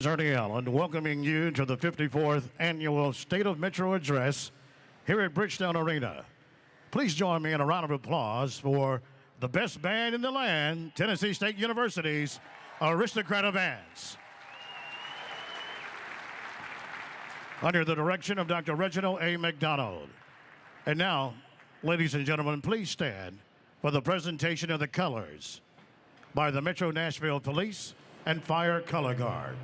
Ernie Allen, welcoming you to the 54th Annual State of Metro Address here at Bridgestone Arena. Please join me in a round of applause for the best band in the land, Tennessee State University's Aristocrat of Bands. Under the direction of Dr. Reginald A. McDonald. And now, ladies and gentlemen, please stand for the presentation of the colors by the Metro Nashville Police and Fire Color Guard.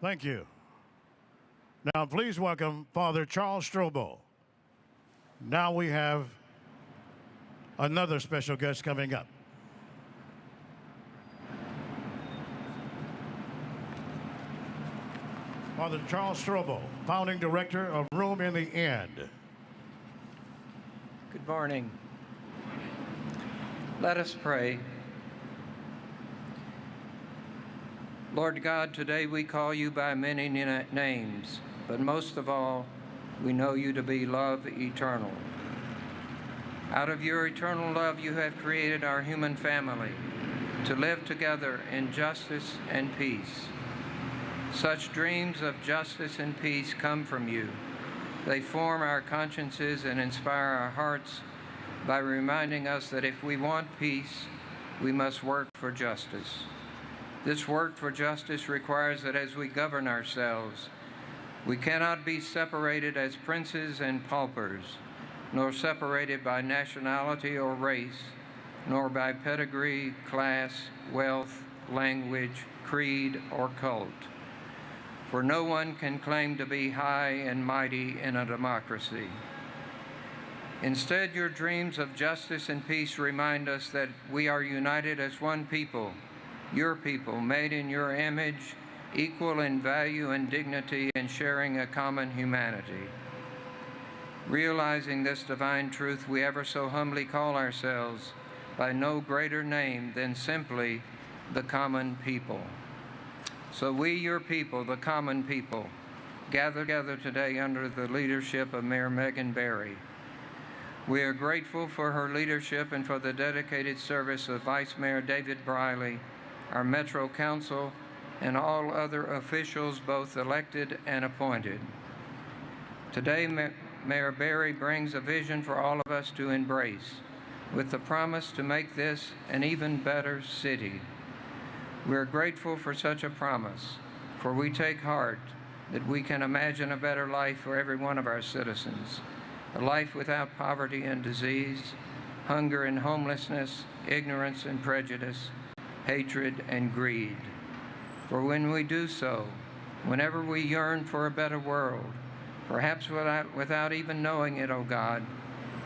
Thank you. Now, please welcome Father Charles Strobel. Now we have another special guest coming up. Father Charles Strobel, founding director of Room in the End. Good morning. Let us pray. Lord God, today we call you by many names, but most of all, we know you to be love eternal. Out of your eternal love, you have created our human family to live together in justice and peace. Such dreams of justice and peace come from you. They form our consciences and inspire our hearts by reminding us that if we want peace, we must work for justice. This work for justice requires that as we govern ourselves, we cannot be separated as princes and paupers, nor separated by nationality or race, nor by pedigree, class, wealth, language, creed, or cult. For no one can claim to be high and mighty in a democracy. Instead, your dreams of justice and peace remind us that we are united as one people, your people, made in your image, equal in value and dignity, and sharing a common humanity. Realizing this divine truth, we ever so humbly call ourselves by no greater name than simply the common people. So we, your people, the common people, gather together today under the leadership of Mayor Megan Barry. We are grateful for her leadership and for the dedicated service of Vice Mayor David Briley, our Metro Council, and all other officials, both elected and appointed. Today, Mayor Barry brings a vision for all of us to embrace, with the promise to make this an even better city. We are grateful for such a promise, for we take heart that we can imagine a better life for every one of our citizens, a life without poverty and disease, hunger and homelessness, ignorance and prejudice, hatred and greed. For when we do so, whenever we yearn for a better world, Perhaps without even knowing it, O God,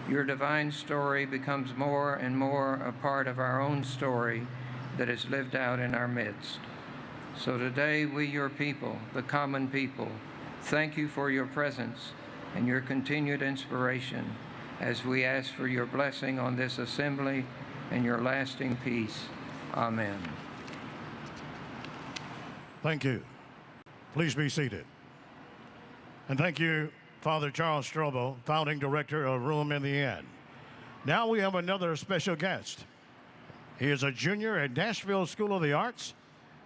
your divine story becomes more and more a part of our own story that is lived out in our midst. So today, we, your people, the common people, thank you for your presence and your continued inspiration as we ask for your blessing on this assembly and your lasting peace. Amen. Thank you. Please be seated. And thank you, Father Charles Strobel, founding director of Room in the Inn. Now we have another special guest. He is a junior at Nashville School of the Arts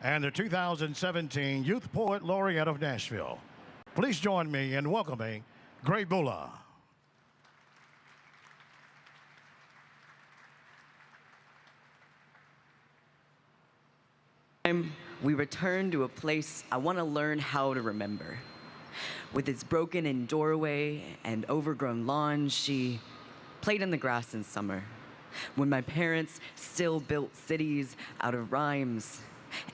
and the 2017 Youth Poet Laureate of Nashville. Please join me in welcoming Gray Bula. We return to a place I want to learn how to remember. With its broken-in doorway and overgrown lawn, she played in the grass in summer, when my parents still built cities out of rhymes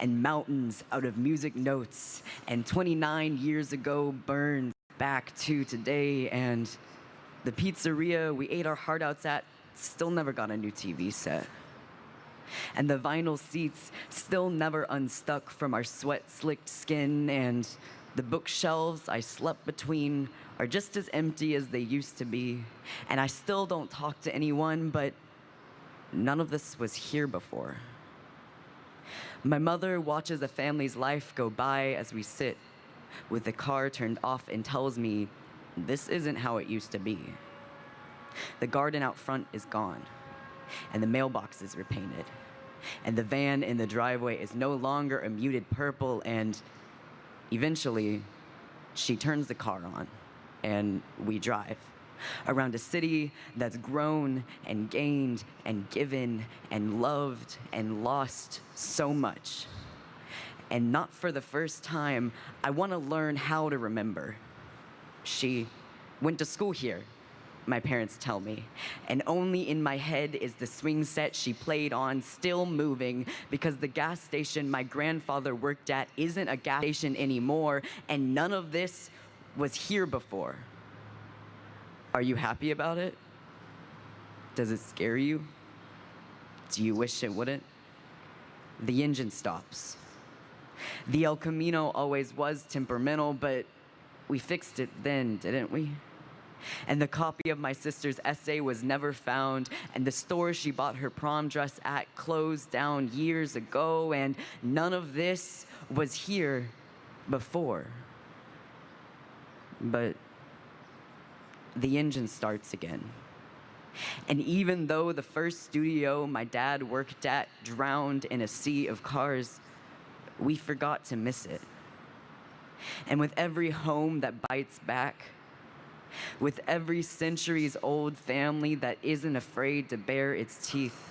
and mountains out of music notes, and 29 years ago burned back to today, and the pizzeria we ate our heart outs at still never got a new TV set. And the vinyl seats still never unstuck from our sweat-slicked skin, and the bookshelves I slept between are just as empty as they used to be. And I still don't talk to anyone, but none of this was here before. My mother watches a family's life go by as we sit with the car turned off and tells me this isn't how it used to be. The garden out front is gone, and the mailbox is repainted, and the van in the driveway is no longer a muted purple, and eventually she turns the car on and we drive around a city that's grown and gained and given and loved and lost so much. And not for the first time, I want to learn how to remember. She went to school here, my parents tell me, and only in my head is the swing set she played on still moving, because the gas station my grandfather worked at isn't a gas station anymore, and none of this was here before. Are you happy about it? Does it scare you? Do you wish it wouldn't? The engine stops. The El Camino always was temperamental, but we fixed it then, didn't we? And the copy of my sister's essay was never found, and the store she bought her prom dress at closed down years ago, and none of this was here before. But the engine starts again. And even though the first studio my dad worked at drowned in a sea of cars, we forgot to miss it. And with every home that bites back, with every centuries-old family that isn't afraid to bare its teeth,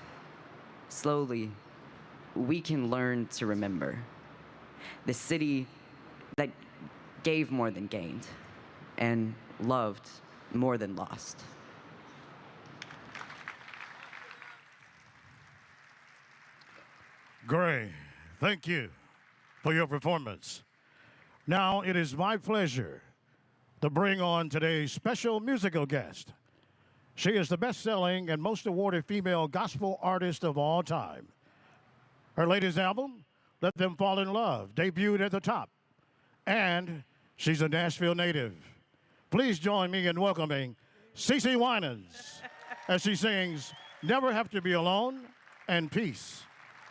slowly, we can learn to remember. The city that gave more than gained, and loved more than lost. Gray, thank you for your performance. Now it is my pleasure to bring on today's special musical guest. She is the best-selling and most awarded female gospel artist of all time. Her latest album, Let Them Fall in Love, debuted at the top. And she's a Nashville native. Please join me in welcoming CeCe Winans as she sings Never Have to Be Alone and Peace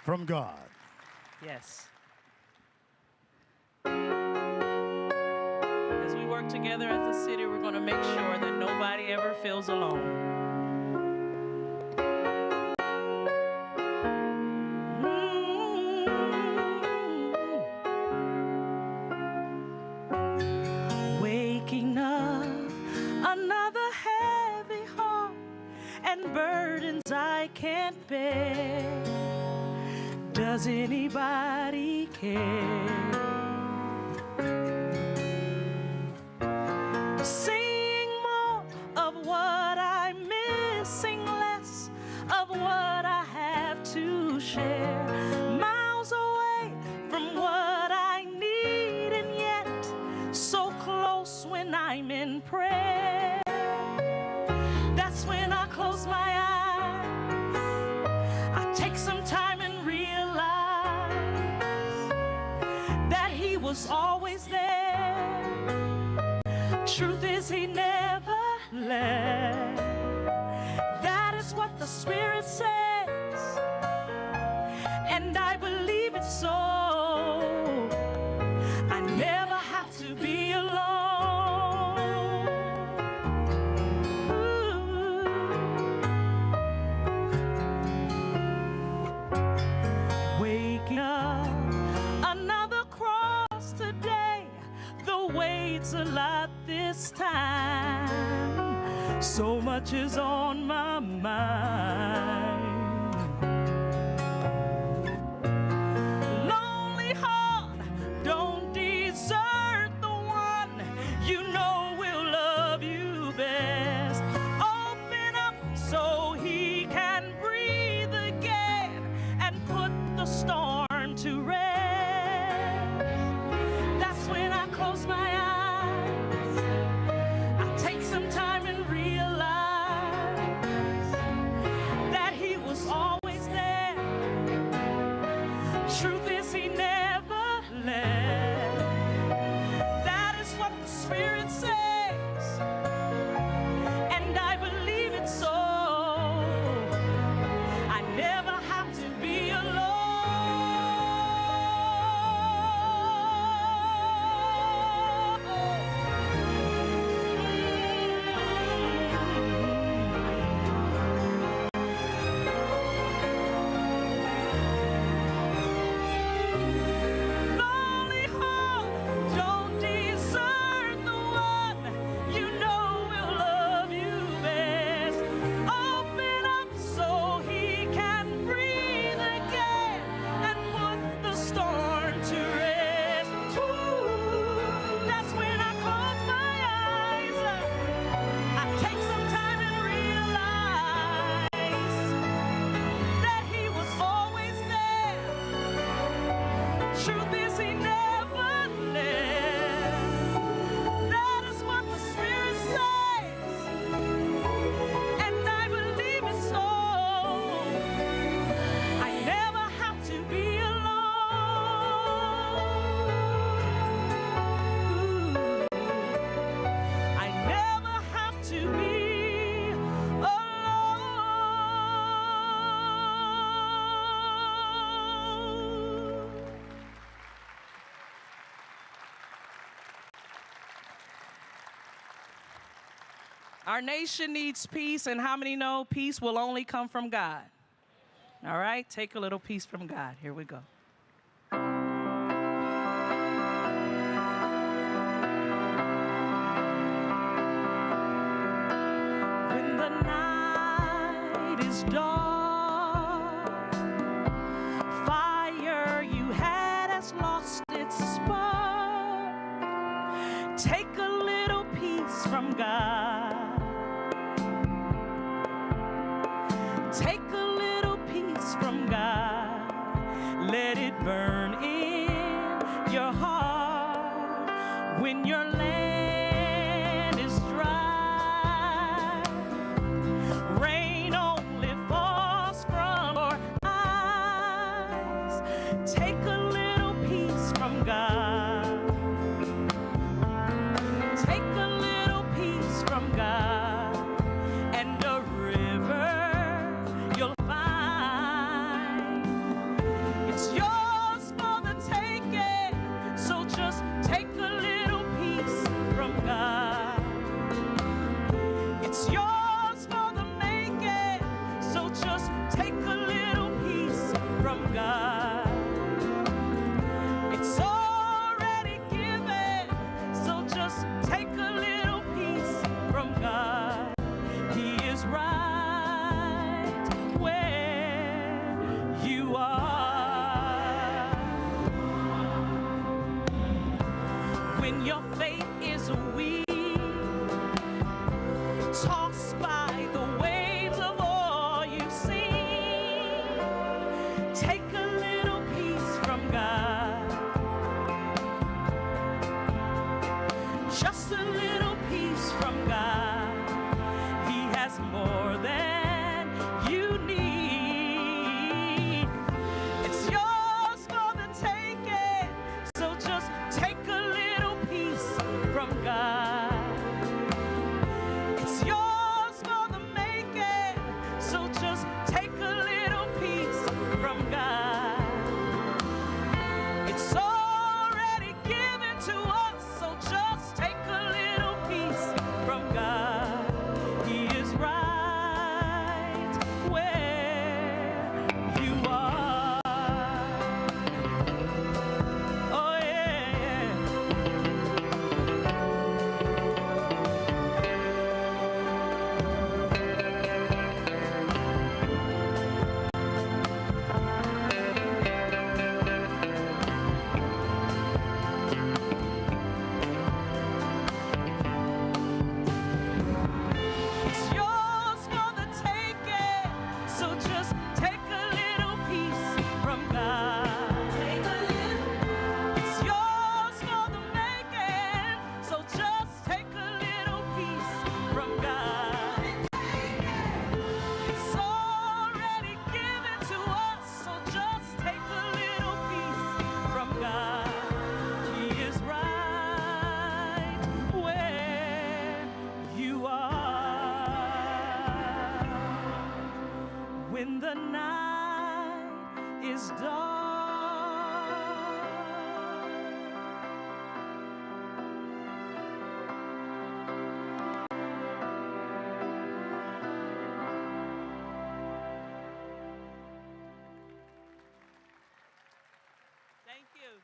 from God. Yes. As we work together as a city, we're going to make sure that nobody ever feels alone. Waking up, another heavy heart and burdens I can't bear. Does anybody care? Seeing more of what I'm missing, less of what I have to share. Miles away from what I need, and yet so close when I'm in was always there. Truth is, he never left. That is what the Spirit says, and I believe it so. I never have to be alone. Ooh. Waking up, another cross today. The weight's a lot this time. So much is on my mind. Lonely heart, don't desert the one you know will love you best. Open up so he can breathe again and put the storm to rest. That's when I close my eyes. I take some time and realize that he was always there. Truth is, he never left. That is what the Spirit says, and I believe it so. I never have to be alone. Lonely heart, don't desert the one you know will love you best. Open up so he can breathe again and put the storm to rest. Ooh, that's when I close my eyes. I take some time and realize that he was always there. Truth is, he never left. That is what the Spirit says, and I believe it so. I never have to be alone. I never have to be alone. Our nation needs peace, and how many know peace will only come from God? All right, take a little peace from God. Here we go. When the night is dark, fire you had has lost its spark. Take a little peace from God. Take a little peace from God. Let it burn in your heart. When your land is dry, rain only falls from your eyes. Take a little peace from God. Take a little peace from God, and a river you'll find. It's yours for the taking, so just take a little peace from God. It's yours for the making, so just take a little peace from God. It's already given, so just take a little peace from God. He is right where you are. When your faith is weak, toss is done. Thank you.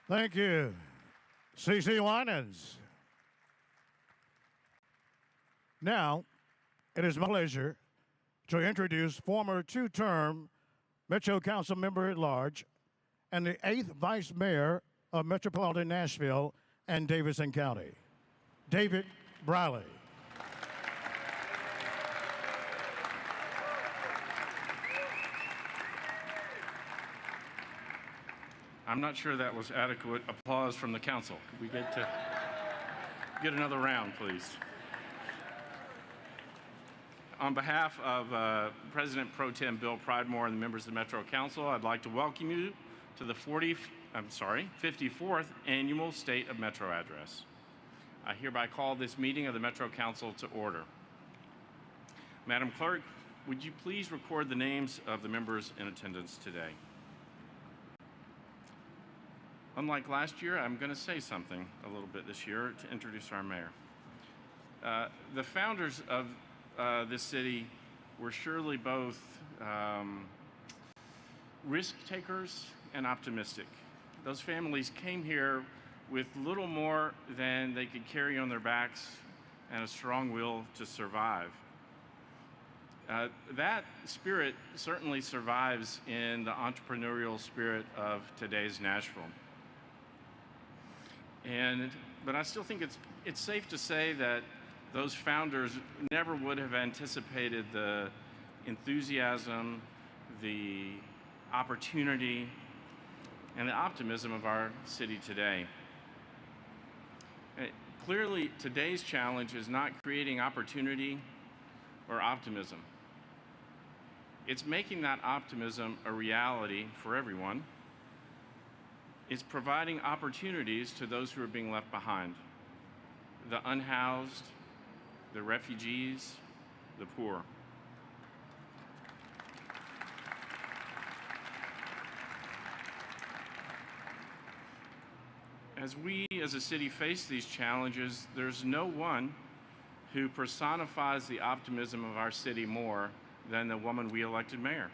Thank you, CeCe Winans. Now, it is my pleasure to introduce former two-term Metro Council member at large and the 8th Vice Mayor of Metropolitan Nashville and Davidson County, David Briley. I'm not sure that was adequate applause from the council. Could we get another round, please? On behalf of President Pro Tem Bill Pridemore and the members of the Metro Council, I'd like to welcome you to the 54th Annual State of Metro Address. I hereby call this meeting of the Metro Council to order. Madam Clerk, would you please record the names of the members in attendance today? Unlike last year, I'm going to say something a little bit this year to introduce our mayor. The founders of this city were surely both risk takers and optimistic. Those families came here with little more than they could carry on their backs and a strong will to survive. That spirit certainly survives in the entrepreneurial spirit of today's Nashville. But I still think it's safe to say that those founders never would have anticipated the enthusiasm, the opportunity, and the optimism of our city today. Clearly, today's challenge is not creating opportunity or optimism. It's making that optimism a reality for everyone. It's providing opportunities to those who are being left behind, the unhoused, the refugees, the poor. As we as a city face these challenges, there's no one who personifies the optimism of our city more than the woman we elected mayor.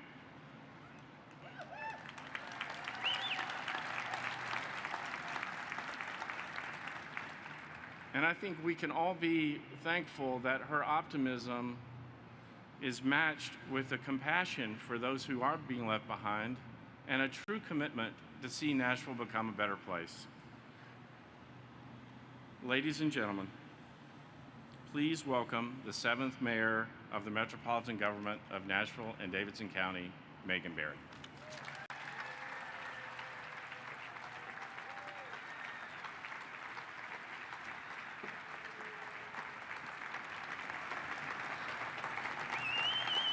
And I think we can all be thankful that her optimism is matched with a compassion for those who are being left behind and a true commitment to see Nashville become a better place. Ladies and gentlemen, please welcome the 7th Mayor of the Metropolitan Government of Nashville and Davidson County, Megan Barry.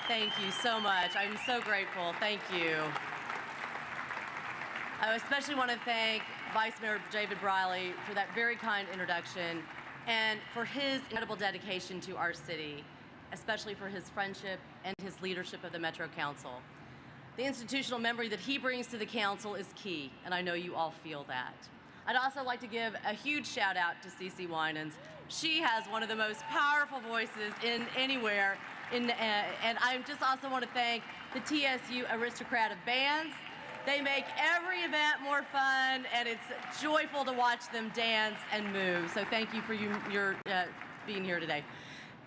Thank you so much. I'm so grateful. Thank you. I especially want to thank Vice Mayor David Briley for that very kind introduction and for his incredible dedication to our city, especially for his friendship and his leadership of the Metro Council. The institutional memory that he brings to the council is key, and I know you all feel that. I'd also like to give a huge shout out to CeCe Winans. She has one of the most powerful voices in anywhere. And I just also want to thank the TSU Aristocrat of Bands. They make every event more fun, and it's joyful to watch them dance and move. So thank you for your being here today.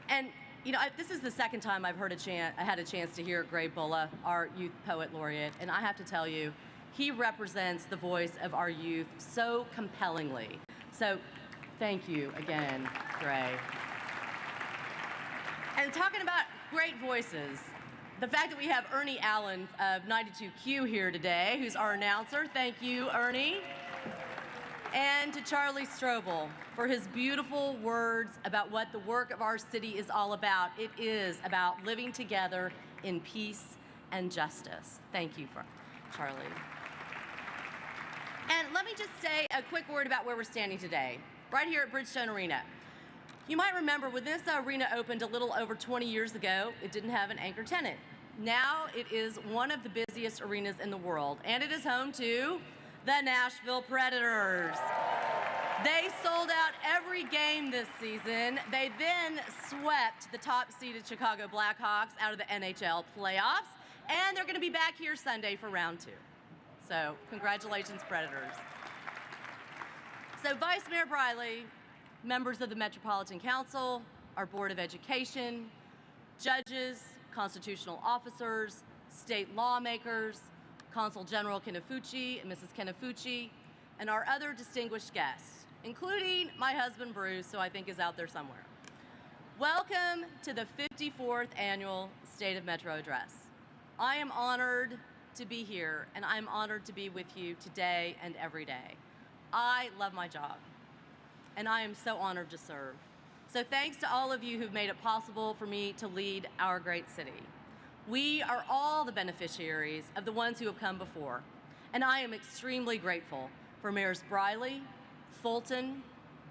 And you know, this is the second time I've had a chance to hear Gray Bulla, our Youth Poet Laureate, and I have to tell you, he represents the voice of our youth so compellingly. So thank you again, Gray. And talking about great voices, the fact that we have Ernie Allen of 92Q here today, who's our announcer. Thank you, Ernie. And to Charlie Strobel for his beautiful words about what the work of our city is all about. It is about living together in peace and justice. Thank you, Charlie. And let me just say a quick word about where we're standing today, right here at Bridgestone Arena. You might remember when this arena opened a little over 20 years ago, it didn't have an anchor tenant. Now it is one of the busiest arenas in the world, and it is home to the Nashville Predators. They sold out every game this season. They then swept the top-seeded Chicago Blackhawks out of the NHL playoffs, and they're going to be back here Sunday for round 2. So congratulations, Predators. So Vice Mayor Briley, members of the Metropolitan Council, our Board of Education, judges, constitutional officers, state lawmakers, Consul General Kinafuchi and Mrs. Kinafuchi, and our other distinguished guests, including my husband Bruce, who I think is out there somewhere. Welcome to the 54th Annual State of Metro Address. I am honored to be here, and I'm honored to be with you today and every day. I love my job, and I am so honored to serve. So thanks to all of you who've made it possible for me to lead our great city. We are all the beneficiaries of the ones who have come before, and I am extremely grateful for Mayors Briley, Fulton,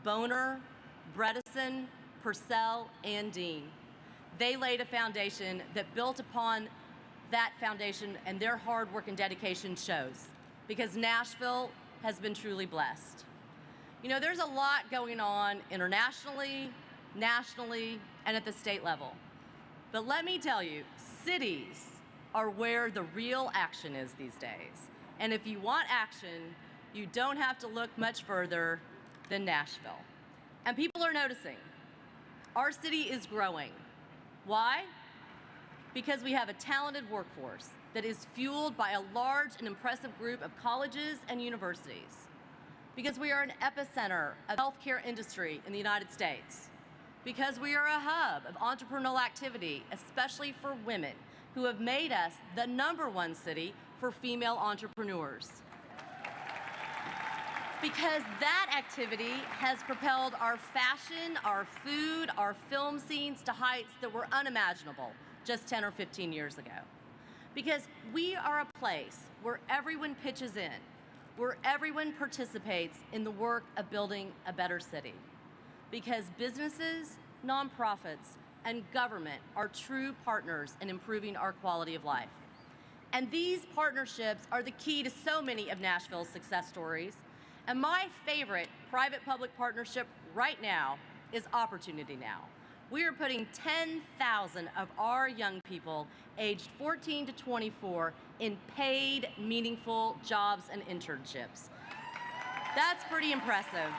Boner, Bredesen, Purcell, and Dean. They laid a foundation that built upon that foundation, and their hard work and dedication shows, because Nashville has been truly blessed. You know, there's a lot going on internationally, nationally, and at the state level. But let me tell you, cities are where the real action is these days. And if you want action, you don't have to look much further than Nashville. And people are noticing. Our city is growing. Why? Because we have a talented workforce that is fueled by a large and impressive group of colleges and universities. Because we are an epicenter of the healthcare industry in the United States. Because we are a hub of entrepreneurial activity, especially for women, who have made us the #1 city for female entrepreneurs. Because that activity has propelled our fashion, our food, our film scenes to heights that were unimaginable just 10 or 15 years ago. Because we are a place where everyone pitches in, where everyone participates in the work of building a better city. Because businesses, nonprofits, and government are true partners in improving our quality of life. And these partnerships are the key to so many of Nashville's success stories. And my favorite private-public partnership right now is Opportunity Now. We are putting 10,000 of our young people aged 14 to 24 in paid, meaningful jobs and internships. That's pretty impressive.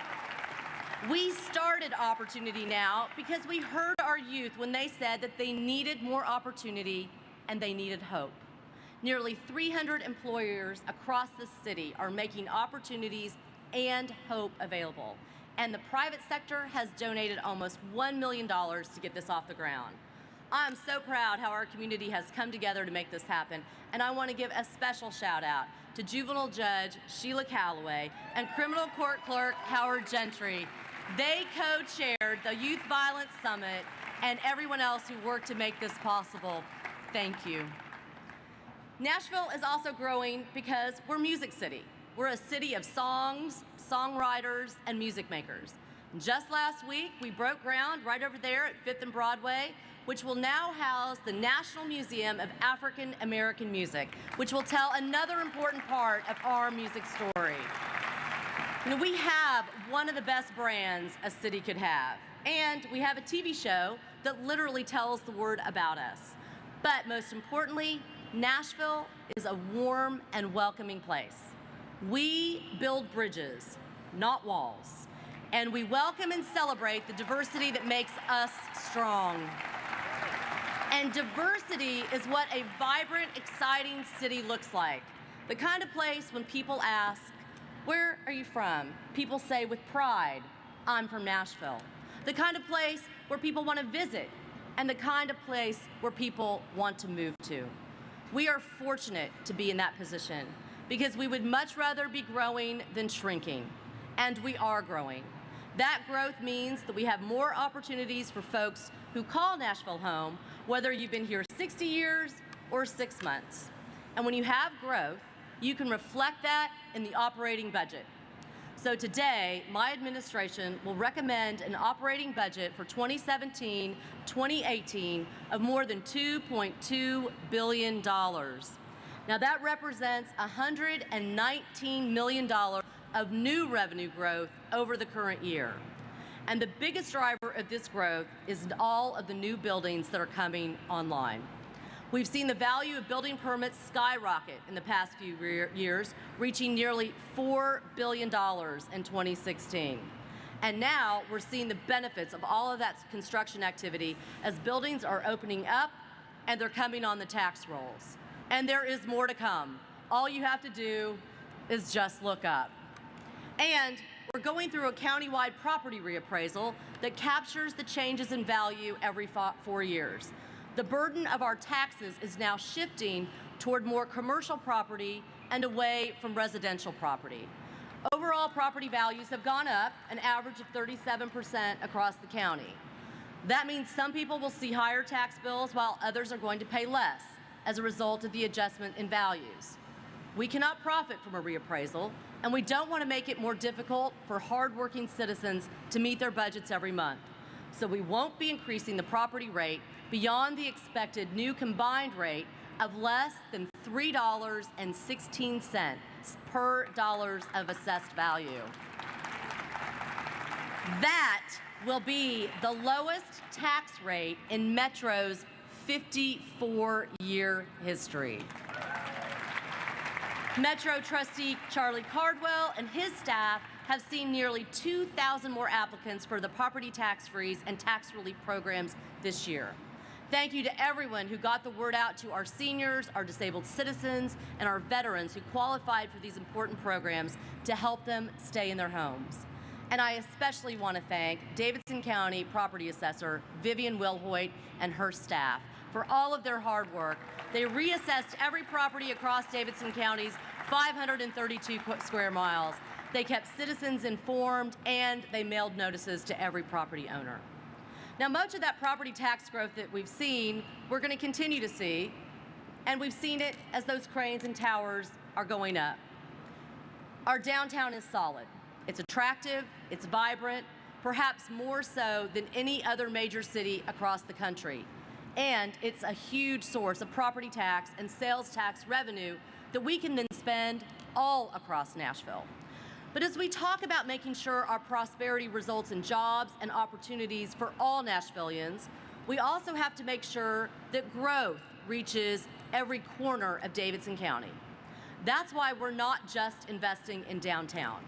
We started Opportunity Now because we heard our youth when they said that they needed more opportunity and they needed hope. Nearly 300 employers across the city are making opportunities and hope available. And the private sector has donated almost $1 million to get this off the ground. I'm so proud how our community has come together to make this happen, and I want to give a special shout out to Juvenile Judge Sheila Calloway and Criminal Court Clerk Howard Gentry. They co-chaired the Youth Violence Summit and everyone else who worked to make this possible. Thank you. Nashville is also growing because we're Music City. We're a city of songs, songwriters, and music makers. Just last week, we broke ground right over there at 5th and Broadway, which will now house the National Museum of African American Music, which will tell another important part of our music story. You know, we have one of the best brands a city could have, and we have a TV show that literally tells the word about us. But most importantly, Nashville is a warm and welcoming place. We build bridges, not walls, and we welcome and celebrate the diversity that makes us strong. And diversity is what a vibrant, exciting city looks like. The kind of place when people ask, "Where are you from?" people say with pride, "I'm from Nashville." The kind of place where people want to visit, and the kind of place where people want to move to. We are fortunate to be in that position because we would much rather be growing than shrinking, and we are growing. That growth means that we have more opportunities for folks who call Nashville home, whether you've been here 60 years or 6 months. And when you have growth, you can reflect that in the operating budget. So So today, my administration will recommend an operating budget for 2017-2018 of more than $2.2 billion. Now that represents $119 million of new revenue growth over the current year. And the biggest driver of this growth is all of the new buildings that are coming online. We've seen the value of building permits skyrocket in the past few years, reaching nearly $4 billion in 2016. And now we're seeing the benefits of all of that construction activity as buildings are opening up and they're coming on the tax rolls. And there is more to come. All you have to do is just look up. And we're going through a countywide property reappraisal that captures the changes in value every 4 years. The burden of our taxes is now shifting toward more commercial property and away from residential property. Overall property values have gone up an average of 37% across the county. That means some people will see higher tax bills while others are going to pay less as a result of the adjustment in values. We cannot profit from a reappraisal, and we don't want to make it more difficult for hardworking citizens to meet their budgets every month. So we won't be increasing the property rate beyond the expected new combined rate of less than $3.16 per dollar of assessed value. That will be the lowest tax rate in Metro's 54-year history. Metro trustee Charlie Cardwell and his staff have seen nearly 2,000 more applicants for the property tax freeze and tax relief programs this year. Thank you to everyone who got the word out to our seniors, our disabled citizens, and our veterans who qualified for these important programs to help them stay in their homes. And I especially want to thank Davidson County Property Assessor Vivian Wilhoit and her staff for all of their hard work. They reassessed every property across Davidson County's 532 square miles. They kept citizens informed, and they mailed notices to every property owner. Now, much of that property tax growth that we've seen, we're going to continue to see, and we've seen it as those cranes and towers are going up. Our downtown is solid. It's attractive, it's vibrant, perhaps more so than any other major city across the country. And it's a huge source of property tax and sales tax revenue that we can then spend all across Nashville. But as we talk about making sure our prosperity results in jobs and opportunities for all Nashvillians, we also have to make sure that growth reaches every corner of Davidson County. That's why we're not just investing in downtown.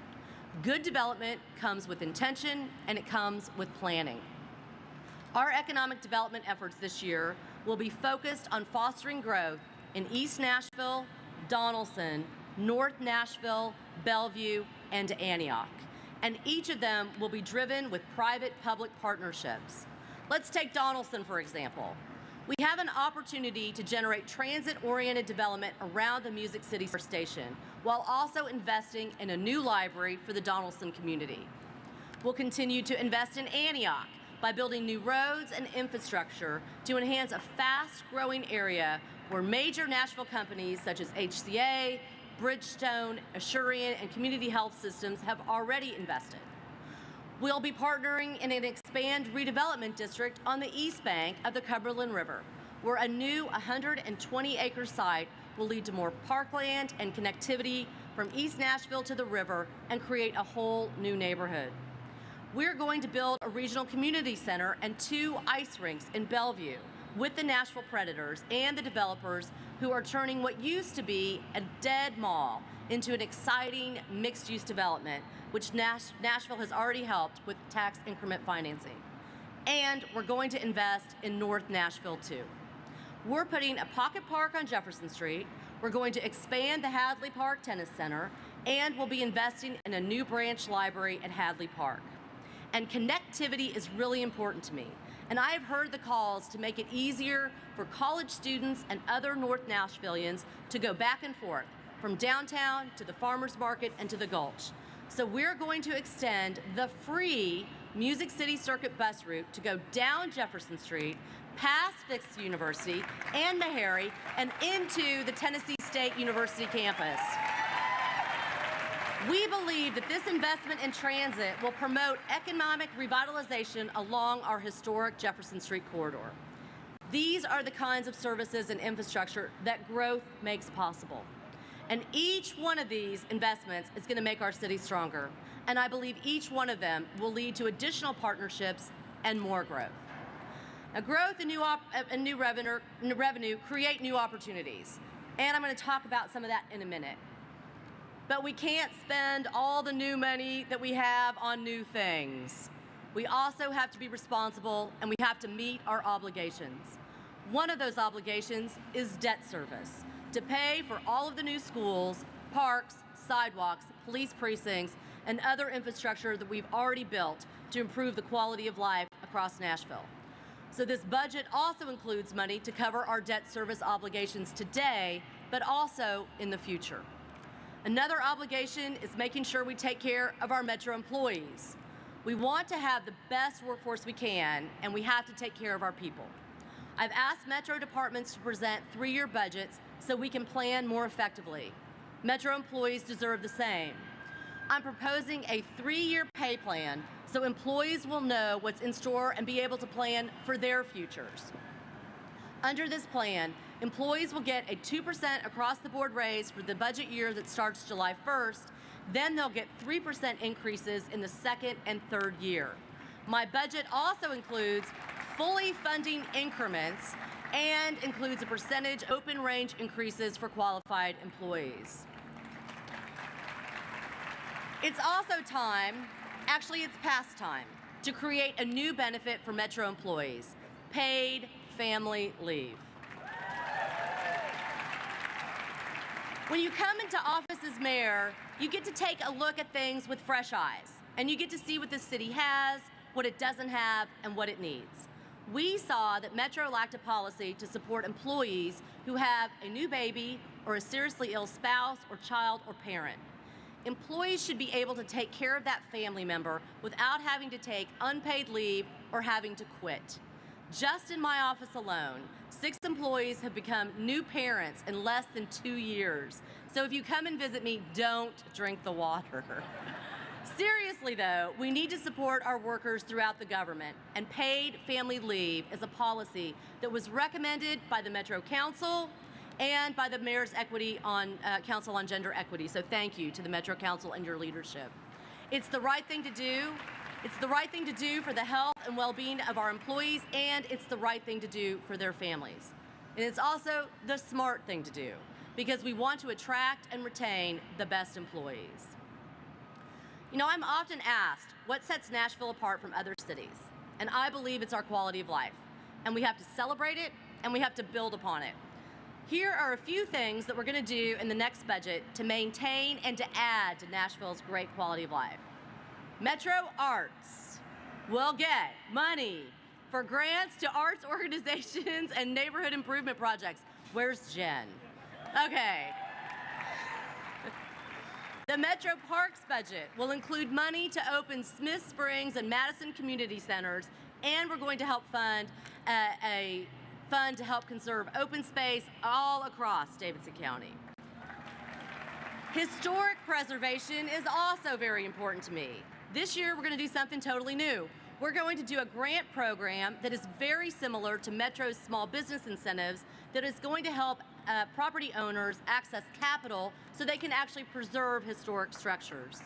Good development comes with intention, and it comes with planning. Our economic development efforts this year will be focused on fostering growth in East Nashville, Donelson, North Nashville, Bellevue, and Antioch. And each of them will be driven with private-public partnerships. Let's take Donelson, for example. We have an opportunity to generate transit-oriented development around the Music City Station while also investing in a new library for the Donelson community. We'll continue to invest in Antioch by building new roads and infrastructure to enhance a fast-growing area where major Nashville companies such as HCA, Bridgestone, Assurion, and Community Health Systems have already invested. We'll be partnering in an expand redevelopment district on the east bank of the Cumberland River, where a new 120-acre site will lead to more parkland and connectivity from East Nashville to the river and create a whole new neighborhood. We're going to build a regional community center and 2 ice rinks in Bellevue with the Nashville Predators and the developers who are turning what used to be a dead mall into an exciting mixed-use development, which Nashville has already helped with tax increment financing. And we're going to invest in North Nashville, too. We're putting a pocket park on Jefferson Street, we're going to expand the Hadley Park Tennis Center, and we'll be investing in a new branch library at Hadley Park. And connectivity is really important to me. And I have heard the calls to make it easier for college students and other North Nashvillians to go back and forth from downtown to the farmers market and to the Gulch. So we're going to extend the free Music City Circuit bus route to go down Jefferson Street, past Fisk University and Meharry, and into the Tennessee State University campus. We believe that this investment in transit will promote economic revitalization along our historic Jefferson Street corridor. These are the kinds of services and infrastructure that growth makes possible. And each one of these investments is going to make our city stronger. And I believe each one of them will lead to additional partnerships and more growth. Now, growth and new revenue create new opportunities. And I'm going to talk about some of that in a minute. But we can't spend all the new money that we have on new things. We also have to be responsible, and we have to meet our obligations. One of those obligations is debt service, to pay for all of the new schools, parks, sidewalks, police precincts, and other infrastructure that we've already built to improve the quality of life across Nashville. So this budget also includes money to cover our debt service obligations today, but also in the future. Another obligation is making sure we take care of our Metro employees. We want to have the best workforce we can, and we have to take care of our people. I've asked Metro departments to present 3-year budgets so we can plan more effectively. Metro employees deserve the same. I'm proposing a 3-year pay plan so employees will know what's in store and be able to plan for their futures. Under this plan, employees will get a 2% across-the-board raise for the budget year that starts July 1st. Then they'll get 3% increases in the second and third year. My budget also includes fully funding increments and includes a percentage open range increases for qualified employees. It's also time, actually it's past time, to create a new benefit for Metro employees, paid family leave. When you come into office as mayor, you get to take a look at things with fresh eyes, and you get to see what this city has, what it doesn't have, and what it needs. We saw that Metro lacked a policy to support employees who have a new baby or a seriously ill spouse or child or parent. Employees should be able to take care of that family member without having to take unpaid leave or having to quit. Just in my office alone, 6 employees have become new parents in less than 2 years. So if you come and visit me, don't drink the water. Seriously though, we need to support our workers throughout the government, and paid family leave is a policy that was recommended by the Metro Council and by the Mayor's Council on Gender Equity. So thank you to the Metro Council and your leadership. It's the right thing to do. It's the right thing to do for the health and well-being of our employees, and it's the right thing to do for their families. And it's also the smart thing to do, because we want to attract and retain the best employees. You know, I'm often asked what sets Nashville apart from other cities, and I believe it's our quality of life. And we have to celebrate it, and we have to build upon it. Here are a few things that we're going to do in the next budget to maintain and to add to Nashville's great quality of life. Metro Arts will get money for grants to arts organizations and neighborhood improvement projects. Where's Jen? Okay. The Metro Parks budget will include money to open Smith Springs and Madison community centers, and we're going to help fund a fund to help conserve open space all across Davidson County. Historic preservation is also very important to me. This year, we're going to do something totally new. We're going to do a grant program that is very similar to Metro's small business incentives that is going to help property owners access capital so they can actually preserve historic structures.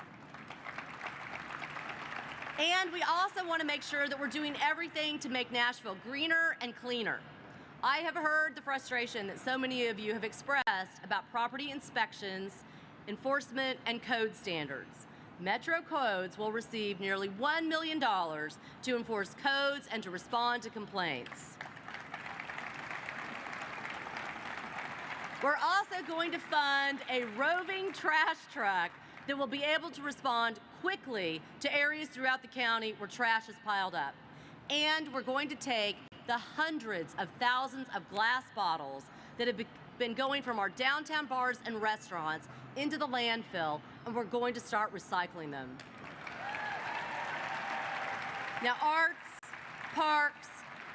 And we also want to make sure that we're doing everything to make Nashville greener and cleaner. I have heard the frustration that so many of you have expressed about property inspections, enforcement, and code standards. Metro Codes will receive nearly $1 million to enforce codes and to respond to complaints. We're also going to fund a roving trash truck that will be able to respond quickly to areas throughout the county where trash is piled up. And we're going to take the hundreds of thousands of glass bottles that have been going from our downtown bars and restaurants into the landfill, and we're going to start recycling them. Now, arts, parks,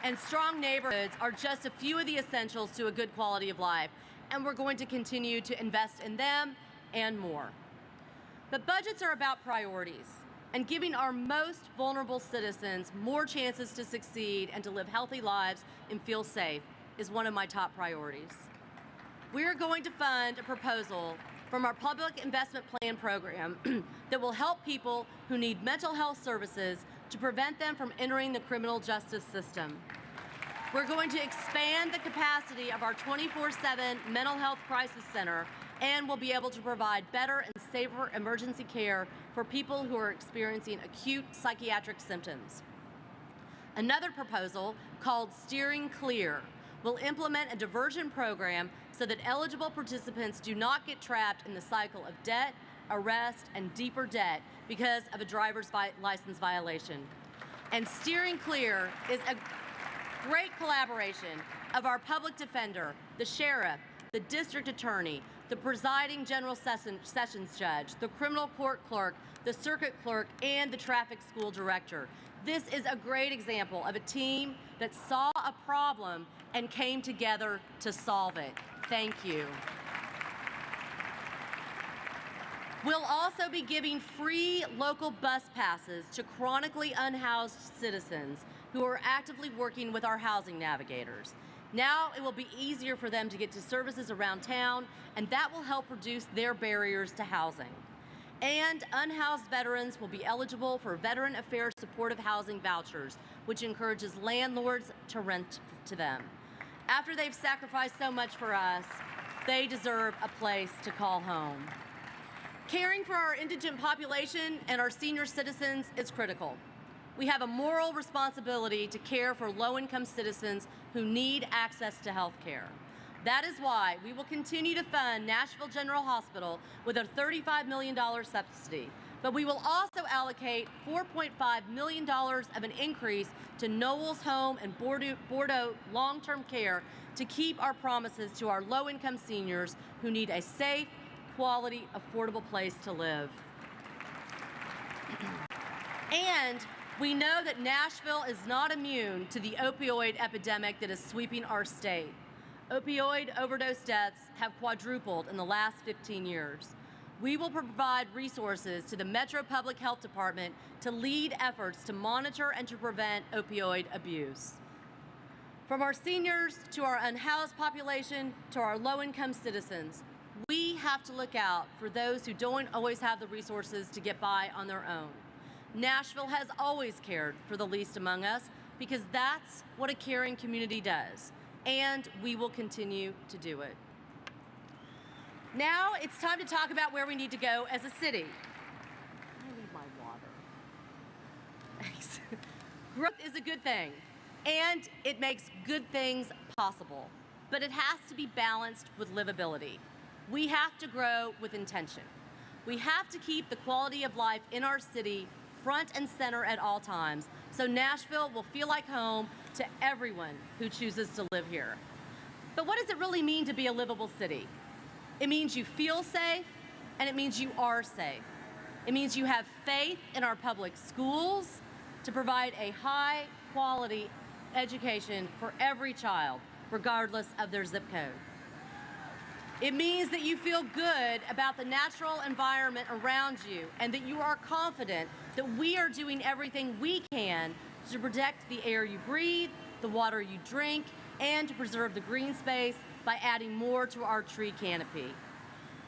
and strong neighborhoods are just a few of the essentials to a good quality of life, and we're going to continue to invest in them and more. But budgets are about priorities, and giving our most vulnerable citizens more chances to succeed and to live healthy lives and feel safe is one of my top priorities. We are going to fund a proposal from our Public Investment Plan program that will help people who need mental health services to prevent them from entering the criminal justice system. We're going to expand the capacity of our 24/7 mental health crisis center, and we'll be able to provide better and safer emergency care for people who are experiencing acute psychiatric symptoms. Another proposal, called Steering Clear, will implement a diversion program so that eligible participants do not get trapped in the cycle of debt, arrest, and deeper debt because of a driver's license violation. And Steering Clear is a great collaboration of our public defender, the sheriff, the district attorney, the presiding general sessions judge, the criminal court clerk, the circuit clerk, and the traffic school director. This is a great example of a team that saw a problem and came together to solve it. Thank you. We'll also be giving free local bus passes to chronically unhoused citizens who are actively working with our housing navigators. Now it will be easier for them to get to services around town, and that will help reduce their barriers to housing. And unhoused veterans will be eligible for Veteran Affairs Supportive Housing vouchers, which encourages landlords to rent to them. After they've sacrificed so much for us, they deserve a place to call home. Caring for our indigent population and our senior citizens is critical. We have a moral responsibility to care for low-income citizens who need access to health care. That is why we will continue to fund Nashville General Hospital with a $35 million subsidy. But we will also allocate $4.5 million of an increase to Knowles Home and Bordeaux long-term care to keep our promises to our low-income seniors who need a safe, quality, affordable place to live. And we know that Nashville is not immune to the opioid epidemic that is sweeping our state. Opioid overdose deaths have quadrupled in the last 15 years. We will provide resources to the Metro Public Health Department to lead efforts to monitor and to prevent opioid abuse. From our seniors to our unhoused population to our low-income citizens, we have to look out for those who don't always have the resources to get by on their own. Nashville has always cared for the least among us because that's what a caring community does, and we will continue to do it. Now it's time to talk about where we need to go as a city. I need my water. Thanks. Growth is a good thing, and it makes good things possible, but it has to be balanced with livability. We have to grow with intention. We have to keep the quality of life in our city front and center at all times, so Nashville will feel like home to everyone who chooses to live here. But what does it really mean to be a livable city? It means you feel safe, and it means you are safe. It means you have faith in our public schools to provide a high-quality education for every child, regardless of their zip code. It means that you feel good about the natural environment around you and that you are confident that we are doing everything we can to protect the air you breathe, the water you drink, and to preserve the green space by adding more to our tree canopy.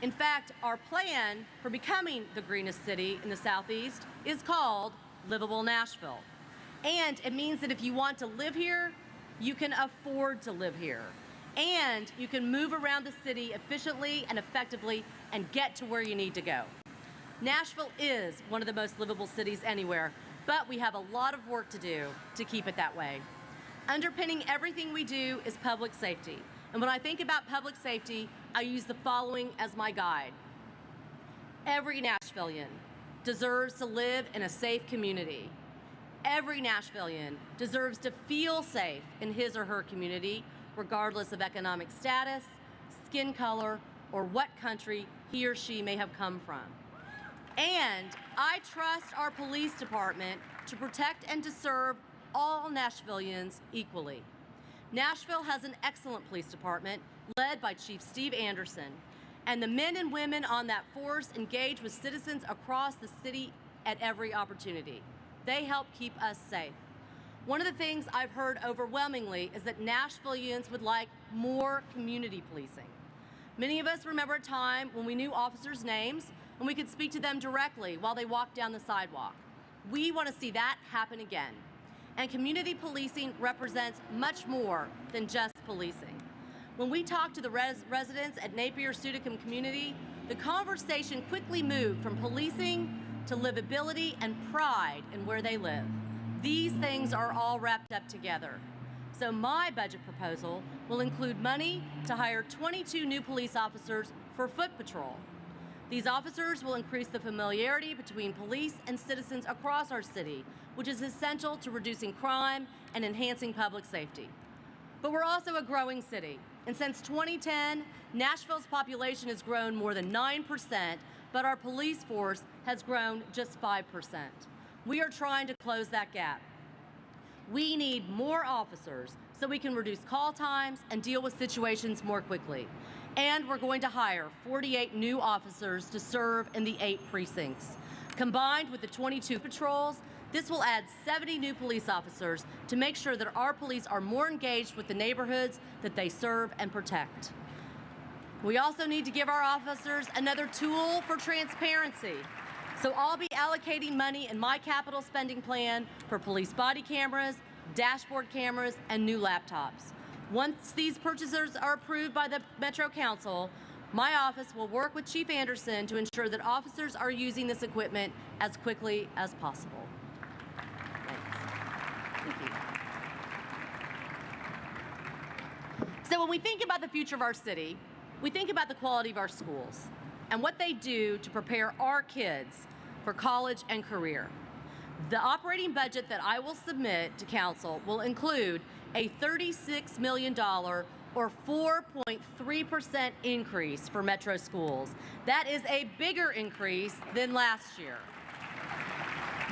In fact, our plan for becoming the greenest city in the Southeast is called Livable Nashville. And it means that if you want to live here, you can afford to live here. And you can move around the city efficiently and effectively and get to where you need to go. Nashville is one of the most livable cities anywhere, but we have a lot of work to do to keep it that way. Underpinning everything we do is public safety. And when I think about public safety, I use the following as my guide. Every Nashvilleian deserves to live in a safe community. Every Nashvilleian deserves to feel safe in his or her community, regardless of economic status, skin color, or what country he or she may have come from. And I trust our police department to protect and to serve all Nashvilleians equally. Nashville has an excellent police department led by Chief Steve Anderson, And the men and women on that force engage with citizens across the city at every opportunity. They help keep us safe. One of the things I've heard overwhelmingly is that Nashvilleians would like more community policing. Many of us remember a time when we knew officers' names and we could speak to them directly while they walked down the sidewalk. We want to see that happen again. And community policing represents much more than just policing. When we talked to the residents at Napier-Sudicum community, the conversation quickly moved from policing to livability and pride in where they live. These things are all wrapped up together. So my budget proposal will include money to hire 22 new police officers for foot patrol. These officers will increase the familiarity between police and citizens across our city, which is essential to reducing crime and enhancing public safety. But we're also a growing city, and since 2010, Nashville's population has grown more than 9%, but our police force has grown just 5%. We are trying to close that gap. We need more officers so we can reduce call times and deal with situations more quickly. And we're going to hire 48 new officers to serve in the 8 precincts. Combined with the 22 patrols, this will add 70 new police officers to make sure that our police are more engaged with the neighborhoods that they serve and protect. We also need to give our officers another tool for transparency. So I'll be allocating money in my capital spending plan for police body cameras, dashboard cameras, and new laptops. Once these purchases are approved by the Metro Council, my office will work with Chief Anderson to ensure that officers are using this equipment as quickly as possible. Thanks. Thank you. So when we think about the future of our city, we think about the quality of our schools and what they do to prepare our kids for college and career. The operating budget that I will submit to Council will include a $36 million or 4.3% increase for Metro schools. That is a bigger increase than last year.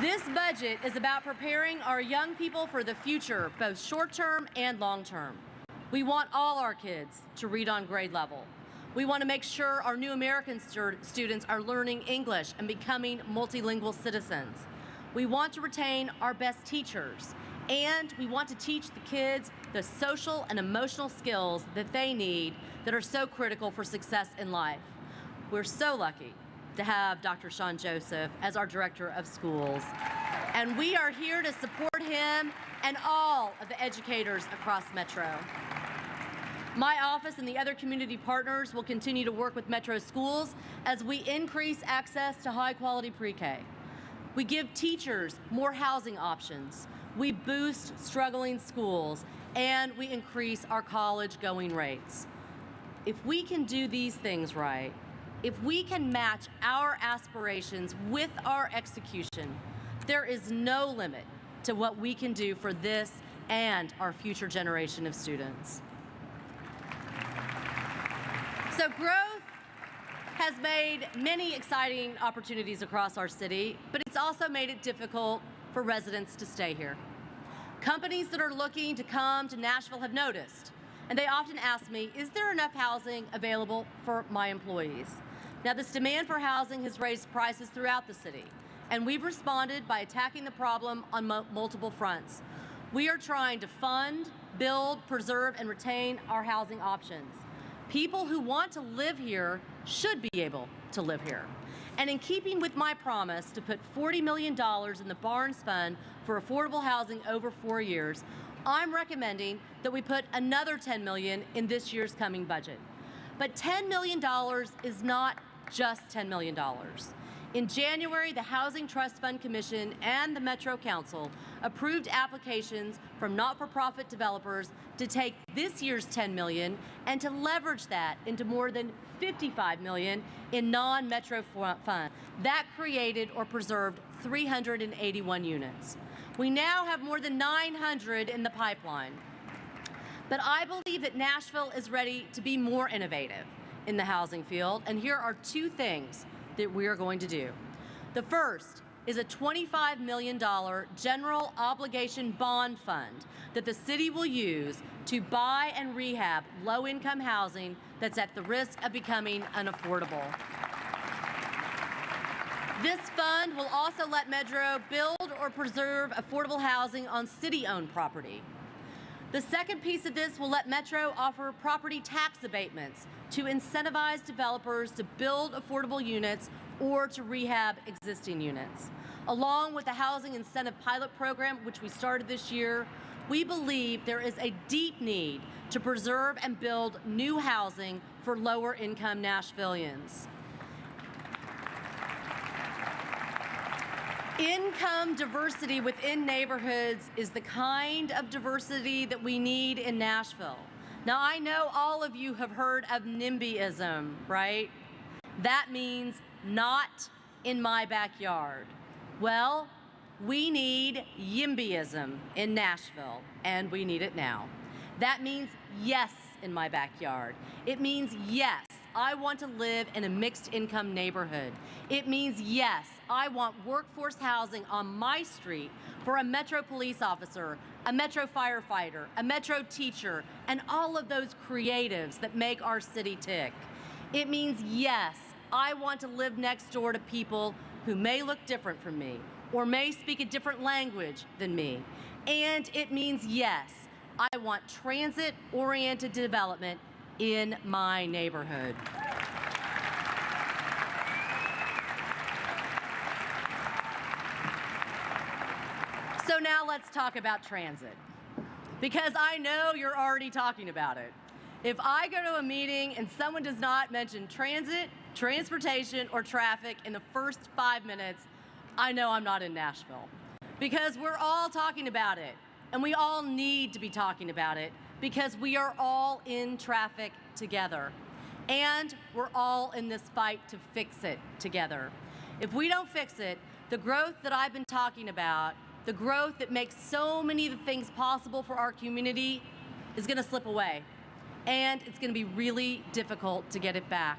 This budget is about preparing our young people for the future, both short-term and long-term. We want all our kids to read on grade level. We want to make sure our new American students are learning English and becoming multilingual citizens. We want to retain our best teachers, and we want to teach the kids the social and emotional skills that they need that are so critical for success in life. We're so lucky to have Dr. Sean Joseph as our Director of Schools, and we are here to support him and all of the educators across Metro. My office and the other community partners will continue to work with Metro schools as we increase access to high-quality pre-K. We give teachers more housing options. We boost struggling schools, and we increase our college-going rates. If we can do these things right, if we can match our aspirations with our execution, there is no limit to what we can do for this and our future generation of students. So growth has made many exciting opportunities across our city, but it's also made it difficult for residents to stay here. Companies that are looking to come to Nashville have noticed, and they often ask me, is there enough housing available for my employees? Now, this demand for housing has raised prices throughout the city, and we've responded by attacking the problem on multiple fronts. We are trying to fund, build, preserve, and retain our housing options. People who want to live here should be able to live here. And in keeping with my promise to put $40 million in the Barnes Fund for affordable housing over 4 years, I'm recommending that we put another $10 million in this year's coming budget. But $10 million is not just $10 million. In January, the Housing Trust Fund Commission and the Metro Council approved applications from not-for-profit developers to take this year's $10 million and to leverage that into more than $55 million in non-Metro funds. That created or preserved 381 units. We now have more than 900 in the pipeline. But I believe that Nashville is ready to be more innovative in the housing field, and here are 2 things that we are going to do. The first is a $25 million general obligation bond fund that the city will use to buy and rehab low-income housing that's at the risk of becoming unaffordable. This fund will also let Metro build or preserve affordable housing on city-owned property. The second piece of this will let Metro offer property tax abatements to incentivize developers to build affordable units or to rehab existing units. Along with the Housing Incentive Pilot Program, which we started this year, we believe there is a deep need to preserve and build new housing for lower-income Nashvillians. Income diversity within neighborhoods is the kind of diversity that we need in Nashville. Now, I know all of you have heard of NIMBYism, right? That means not in my backyard. Well, we need YIMBYism in Nashville, and we need it now. That means yes in my backyard. It means yes, I want to live in a mixed income neighborhood. It means yes, I want workforce housing on my street for a Metro police officer, a Metro firefighter, a Metro teacher, and all of those creatives that make our city tick. It means yes, I want to live next door to people who may look different from me or may speak a different language than me. And it means yes, I want transit-oriented development in my neighborhood. So now let's talk about transit, because I know you're already talking about it. If I go to a meeting and someone does not mention transit, transportation, or traffic in the first 5 minutes, I know I'm not in Nashville. Because we're all talking about it, and we all need to be talking about it, because we are all in traffic together. And we're all in this fight to fix it together. If we don't fix it, the growth that I've been talking about, the growth that makes so many of the things possible for our community, is gonna slip away. And it's gonna be really difficult to get it back.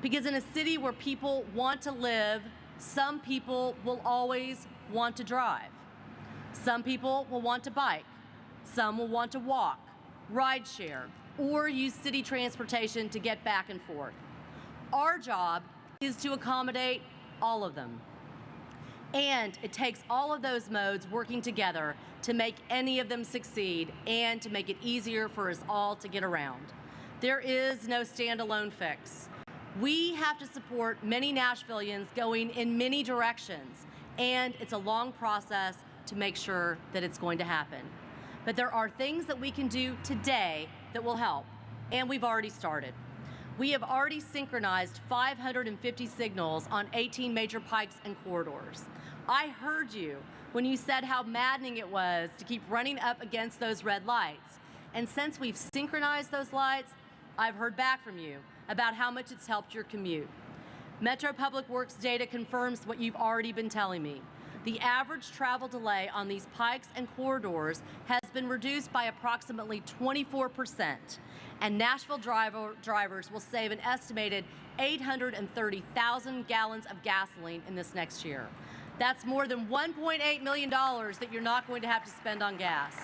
Because in a city where people want to live, some people will always want to drive. Some people will want to bike. Some will want to walk, ride share, or use city transportation to get back and forth. Our job is to accommodate all of them. And it takes all of those modes working together to make any of them succeed and to make it easier for us all to get around. There is no standalone fix. We have to support many Nashvillians going in many directions, and it's a long process to make sure that it's going to happen. But there are things that we can do today that will help, and we've already started. We have already synchronized 550 signals on 18 major pikes and corridors. I heard you when you said how maddening it was to keep running up against those red lights. And since we've synchronized those lights, I've heard back from you about how much it's helped your commute. Metro Public Works data confirms what you've already been telling me. The average travel delay on these pikes and corridors has been reduced by approximately 24%, and Nashville drivers will save an estimated 830,000 gallons of gasoline in this next year. That's more than $1.8 million that you're not going to have to spend on gas.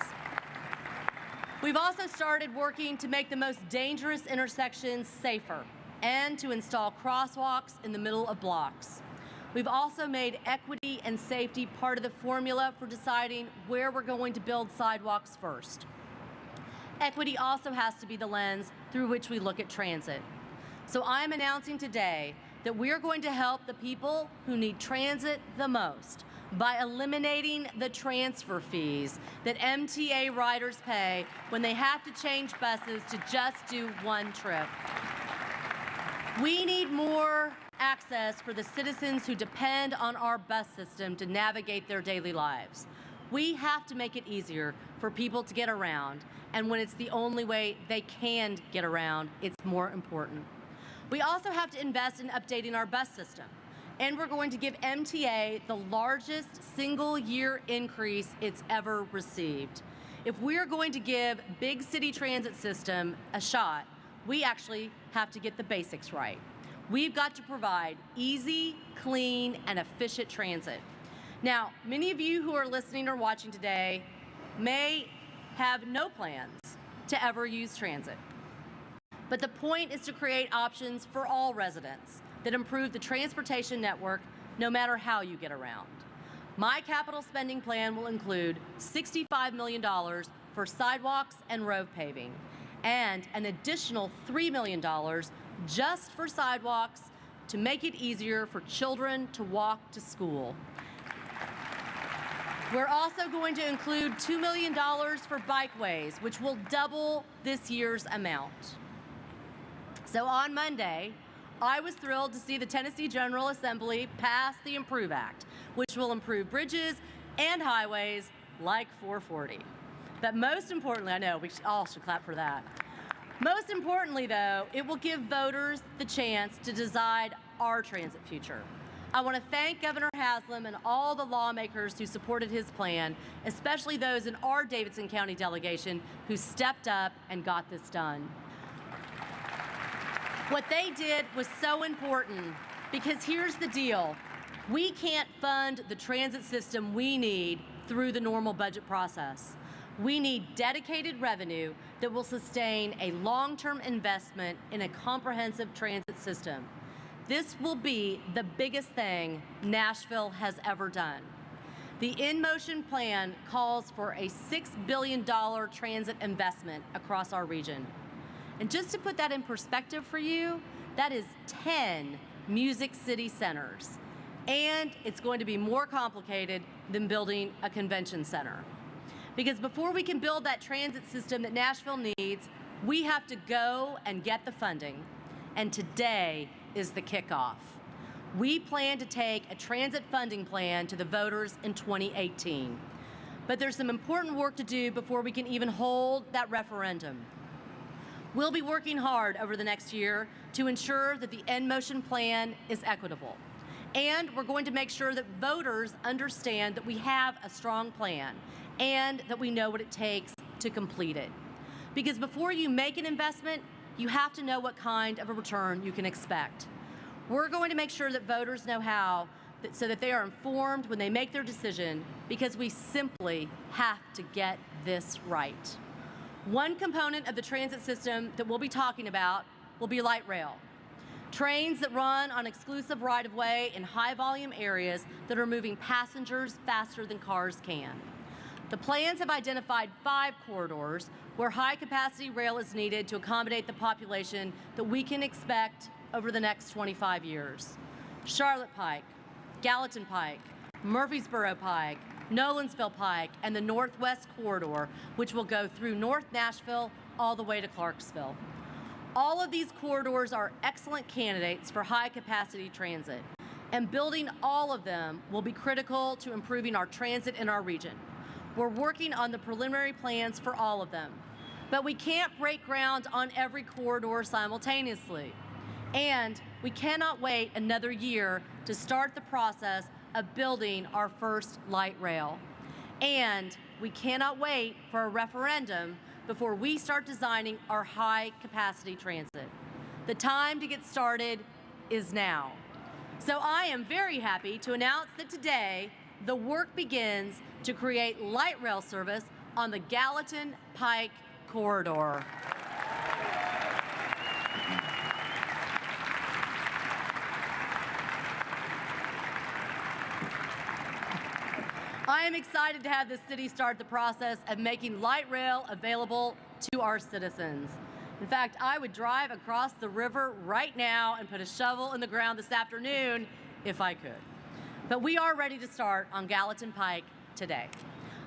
We've also started working to make the most dangerous intersections safer and to install crosswalks in the middle of blocks. We've also made equity and safety part of the formula for deciding where we're going to build sidewalks first. Equity also has to be the lens through which we look at transit. So I'm announcing today that we're going to help the people who need transit the most by eliminating the transfer fees that MTA riders pay when they have to change buses to just do one trip. We need more access for the citizens who depend on our bus system to navigate their daily lives. We have to make it easier for people to get around, and when it's the only way they can get around, it's more important. We also have to invest in updating our bus system, and we're going to give MTA the largest single-year increase it's ever received. If we're going to give big city transit system a shot, we actually have to get the basics right. We've got to provide easy, clean, and efficient transit. Now, many of you who are listening or watching today may have no plans to ever use transit. But the point is to create options for all residents that improve the transportation network no matter how you get around. My capital spending plan will include $65 million for sidewalks and road paving, and an additional $3 million just for sidewalks to make it easier for children to walk to school. We're also going to include $2 million for bikeways, which will double this year's amount. So on Monday, I was thrilled to see the Tennessee General Assembly pass the IMPROVE Act, which will improve bridges and highways like 440. But most importantly, I know we all should clap for that. Most importantly, though, it will give voters the chance to decide our transit future. I want to thank Governor Haslam and all the lawmakers who supported his plan, especially those in our Davidson County delegation who stepped up and got this done. What they did was so important because here's the deal. We can't fund the transit system we need through the normal budget process. We need dedicated revenue that will sustain a long-term investment in a comprehensive transit system. This will be the biggest thing Nashville has ever done. The In-Motion plan calls for a $6 billion transit investment across our region. And just to put that in perspective for you, that is 10 Music City centers. And it's going to be more complicated than building a convention center. Because before we can build that transit system that Nashville needs, we have to go and get the funding. And today is the kickoff. We plan to take a transit funding plan to the voters in 2018. But there's some important work to do before we can even hold that referendum. We'll be working hard over the next year to ensure that the In-Motion plan is equitable. And we're going to make sure that voters understand that we have a strong plan and that we know what it takes to complete it. Because before you make an investment, you have to know what kind of a return you can expect. We're going to make sure that voters know how, so that they are informed when they make their decision, because we simply have to get this right. One component of the transit system that we'll be talking about will be light rail. Trains that run on exclusive right-of-way in high-volume areas that are moving passengers faster than cars can. The plans have identified 5 corridors where high-capacity rail is needed to accommodate the population that we can expect over the next 25 years. Charlotte Pike, Gallatin Pike, Murfreesboro Pike, Nolensville Pike, and the Northwest Corridor, which will go through North Nashville all the way to Clarksville. All of these corridors are excellent candidates for high-capacity transit, and building all of them will be critical to improving our transit in our region. We're working on the preliminary plans for all of them, but we can't break ground on every corridor simultaneously. And we cannot wait another year to start the process of building our first light rail. And we cannot wait for a referendum before we start designing our high-capacity transit. The time to get started is now. So I am very happy to announce that today the work begins to create light rail service on the Gallatin Pike corridor. I am excited to have the city start the process of making light rail available to our citizens. In fact, I would drive across the river right now and put a shovel in the ground this afternoon if I could. But we are ready to start on Gallatin Pike today.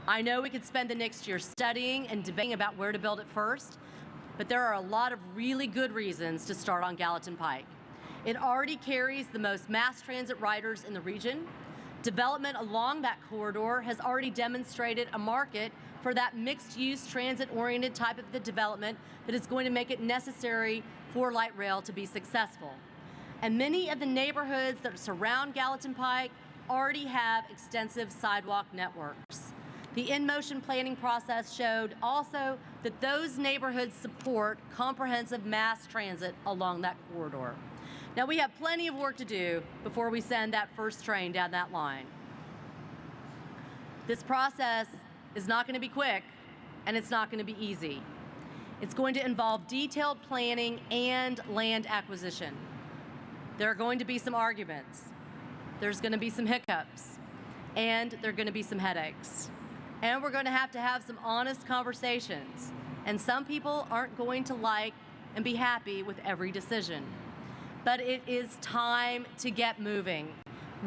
I know we could spend the next year studying and debating about where to build it first, but there are a lot of really good reasons to start on Gallatin Pike. It already carries the most mass transit riders in the region. Development along that corridor has already demonstrated a market for that mixed-use, transit-oriented type of the development that is going to make it necessary for light rail to be successful. And many of the neighborhoods that surround Gallatin Pike already have extensive sidewalk networks. The In-Motion planning process showed also that those neighborhoods support comprehensive mass transit along that corridor. Now, we have plenty of work to do before we send that first train down that line. This process is not going to be quick, and it's not going to be easy. It's going to involve detailed planning and land acquisition. There are going to be some arguments. There's going to be some hiccups, and there are going to be some headaches. And we're going to have some honest conversations. And some people aren't going to like and be happy with every decision. But it is time to get moving.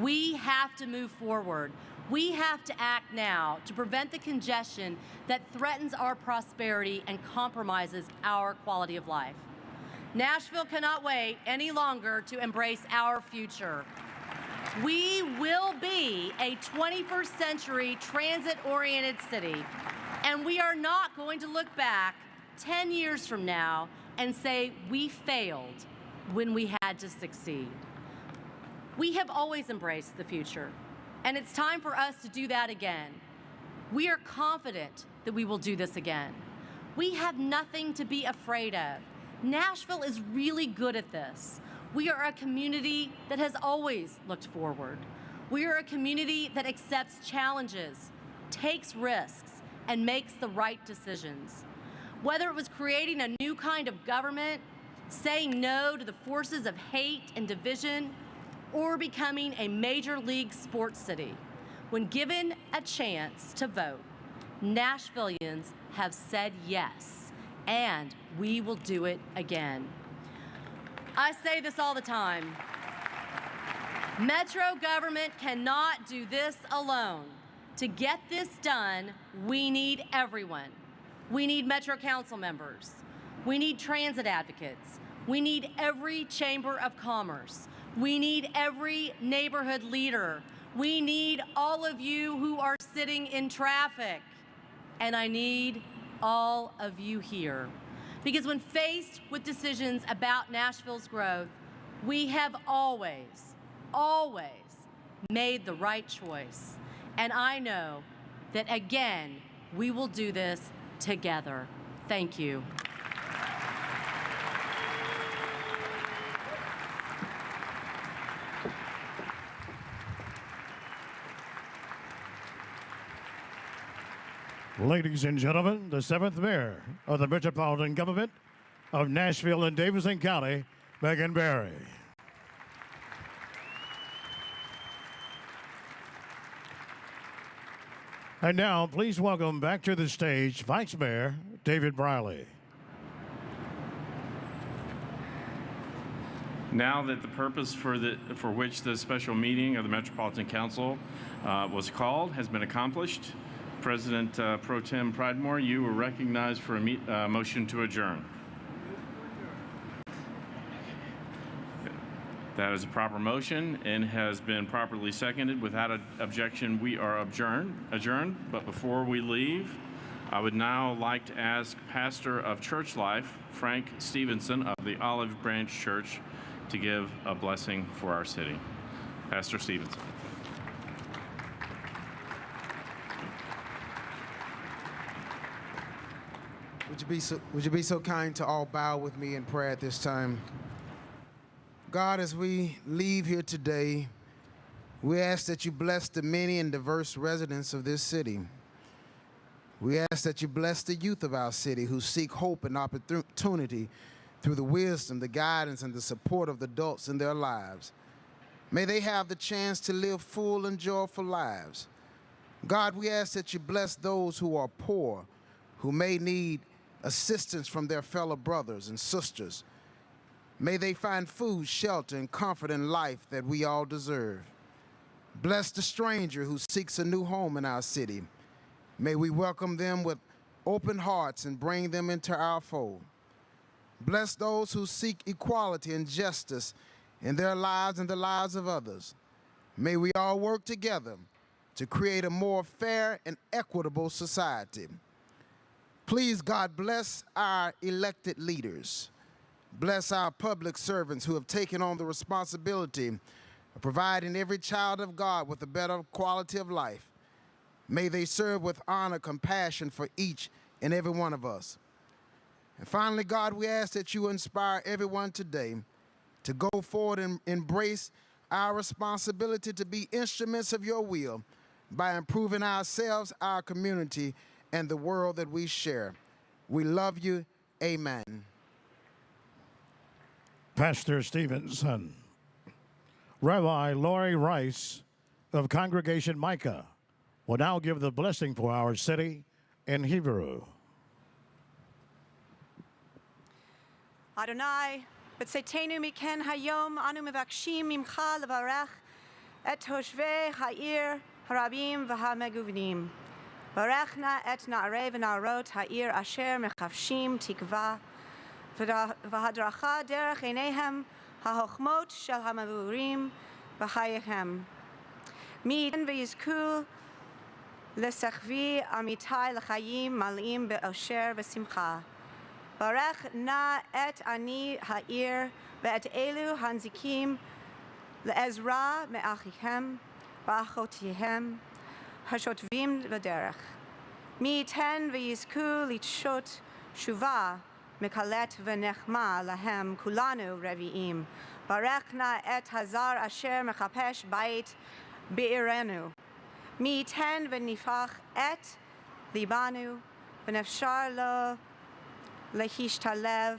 We have to move forward. We have to act now to prevent the congestion that threatens our prosperity and compromises our quality of life. Nashville cannot wait any longer to embrace our future. We will be a 21st century transit-oriented city, and we are not going to look back 10 years from now and say we failed when we had to succeed. We have always embraced the future, and it's time for us to do that again. We are confident that we will do this again. We have nothing to be afraid of. Nashville is really good at this. We are a community that has always looked forward. We are a community that accepts challenges, takes risks, and makes the right decisions. Whether it was creating a new kind of government, saying no to the forces of hate and division, or becoming a major league sports city, when given a chance to vote, Nashvillians have said yes, and we will do it again. I say this all the time. Metro government cannot do this alone. To get this done, we need everyone. We need Metro Council members. We need transit advocates. We need every chamber of commerce. We need every neighborhood leader. We need all of you who are sitting in traffic. And I need all of you here. Because when faced with decisions about Nashville's growth, we have always, always made the right choice. And I know that, again, we will do this together. Thank you. Ladies and gentlemen, the seventh mayor of the Metropolitan Government of Nashville and Davidson County, Megan Barry. And now, please welcome back to the stage Vice Mayor David Briley. Now that the purpose for which the special meeting of the Metropolitan Council was called has been accomplished, President Pro Tem Pridemore, you are recognized for a motion to adjourn. That is a proper motion and has been properly seconded. Without objection, we are adjourned. But before we leave, I would now like to ask Pastor of Church Life, Frank Stevenson of the Olive Branch Church, to give a blessing for our city. Pastor Stevenson. Would you be so kind to all bow with me in prayer at this time? God, as we leave here today, we ask that you bless the many and diverse residents of this city. We ask that you bless the youth of our city who seek hope and opportunity through the wisdom, the guidance, and the support of the adults in their lives. May they have the chance to live full and joyful lives. God, we ask that you bless those who are poor, who may need assistance from their fellow brothers and sisters. May they find food, shelter, and comfort in life that we all deserve. Bless the stranger who seeks a new home in our city. May we welcome them with open hearts and bring them into our fold. Bless those who seek equality and justice in their lives and the lives of others. May we all work together to create a more fair and equitable society. Please, God, bless our elected leaders. Bless our public servants who have taken on the responsibility of providing every child of God with a better quality of life. May they serve with honor, compassion for each and every one of us. And finally, God, we ask that you inspire everyone today to go forward and embrace our responsibility to be instruments of your will by improving ourselves, our community, and the world that we share. We love you. Amen. Pastor Stevenson. Rabbi Lori Rice of Congregation Micah will now give the blessing for our city in Hebrew. Adonai, b'tzeitenu miken hayom anu mevakshim mimcha levarech et toshvei ha'ir harabim v'hameguvnim. Barechna et na'arei v'na'arot ha'ir asher mechavshim tikva v'hadracha derech eineihem ha'hochmot shel ha'mavurim b'chayehem. Mi yiten v'yizku l'sechvi amitai l'chayim malim be'osher v'simcha. Barech na et ani ha'ir ve'et elu hanzikim le'ezra me'achichem v'achotihem hashotvim v'derech. Mi yiten v'yizku litshot shuva mekalet v'nechma lahem kulanu revi'im. Barech na et hazar asher mechapesh bait be'irenu. Mi yiten v'nifach et libanu v'nefshar lo lehishtallev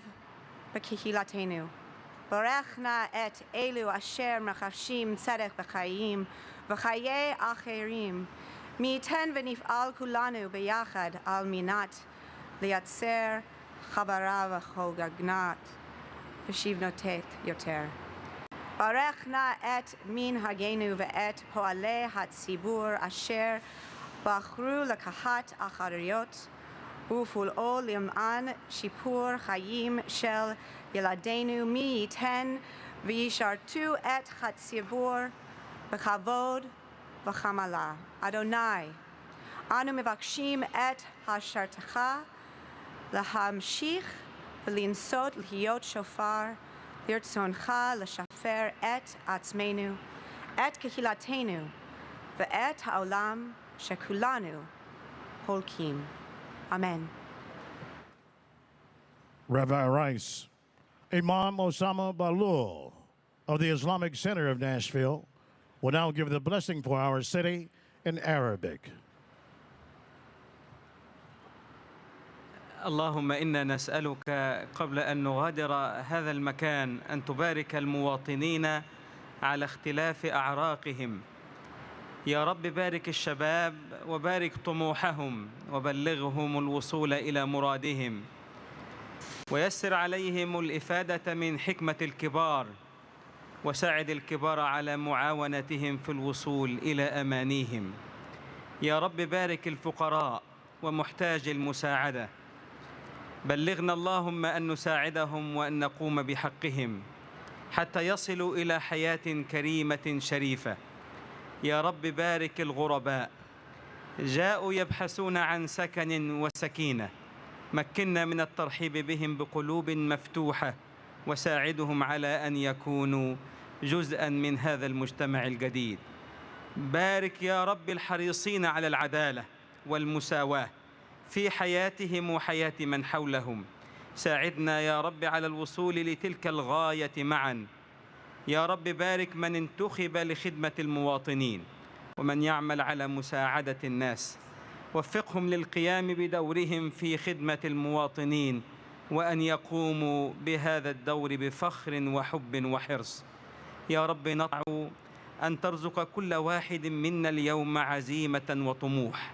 b'kehilatenu. Barechna et elu asher mechavshim tzedek b'chayim v'chaye acherim. Mi yiten v'nif'al kulanu b'yachad al minat liyatzer chavara v'chogagnat v'shivnotet yoter. Barechna et min hagenu ve'et po'alei hatzibur asher bachru lekahat achariyot uful'o lim'an shipur chayim shel yeladenu. Mi yiten v'yishartu et chatzibur b'chavod v'chamala. Adonai, anu mevakshim et hashartecha lahamshich v'linsot l'hiyot shofar lirtzoncha l'shafer et atzmenu et kehilatenu ve'et ha'olam shekulanu holkim. Amen. Rabbi Rice. Imam Osama Balul of the Islamic Center of Nashville will now give the blessing for our city in Arabic. اللهم إنا نسألك قبل أن نغادر هذا المكان أن تبارك المواطنين على اختلاف أعراقهم. يا رب بارك الشباب وبارك طموحهم وبلغهم الوصول إلى مرادهم ويسر عليهم الإفادة من حكمة الكبار وساعد الكبار على معاونتهم في الوصول إلى أمانيهم. يا رب بارك الفقراء ومحتاج المساعدة. بلغنا اللهم أن نساعدهم وأن نقوم بحقهم حتى يصلوا إلى حياة كريمة شريفة. يا رب بارك الغرباء جاءوا يبحثون عن سكن وسكينة. مكنا من الترحيب بهم بقلوب مفتوحة وساعدهم على أن يكونوا جزءاً من هذا المجتمع الجديد. بارك يا رب الحريصين على العدالة والمساواة في حياتهم وحياة من حولهم. ساعدنا يا رب على الوصول لتلك الغاية معاً. يا رب بارك من انتخب لخدمة المواطنين ومن يعمل على مساعدة الناس. وفقهم للقيام بدورهم في خدمة المواطنين وأن يقوموا بهذا الدور بفخر وحب وحرص. يا رب نطلب أن ترزق كل واحد منا اليوم عزيمة وطموح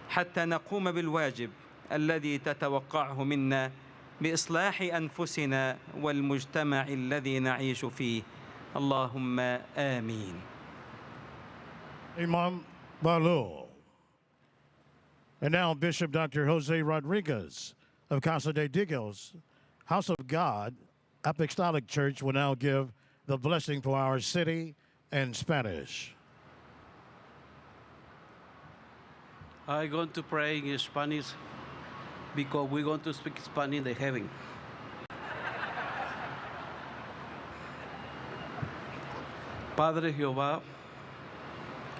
حتى نقوم بالواجب الذي تتوقعه منا بإصلاح أنفسنا والمجتمع الذي نعيش فيه. اللهم آمين. Imam Balul. And now Bishop Dr. Jose Rodriguez of Casa de Dios, House of God, Apostolic Church will now give the blessing for our city in Spanish. I'm going to pray in Spanish because we're going to speak Spanish in the heaven. Padre Jehová,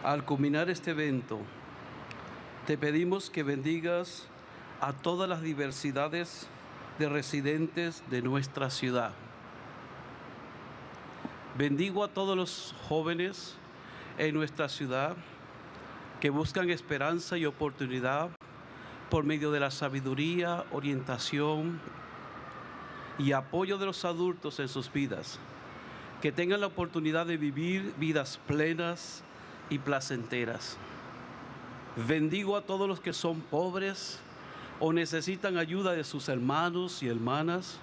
al culminar este evento, te pedimos que bendigas a todas las diversidades de residentes de nuestra ciudad. Bendigo a todos los jóvenes en nuestra ciudad, que buscan esperanza y oportunidad por medio de la sabiduría, orientación y apoyo de los adultos en sus vidas, que tengan la oportunidad de vivir vidas plenas y placenteras. Bendigo a todos los que son pobres o necesitan ayuda de sus hermanos y hermanas,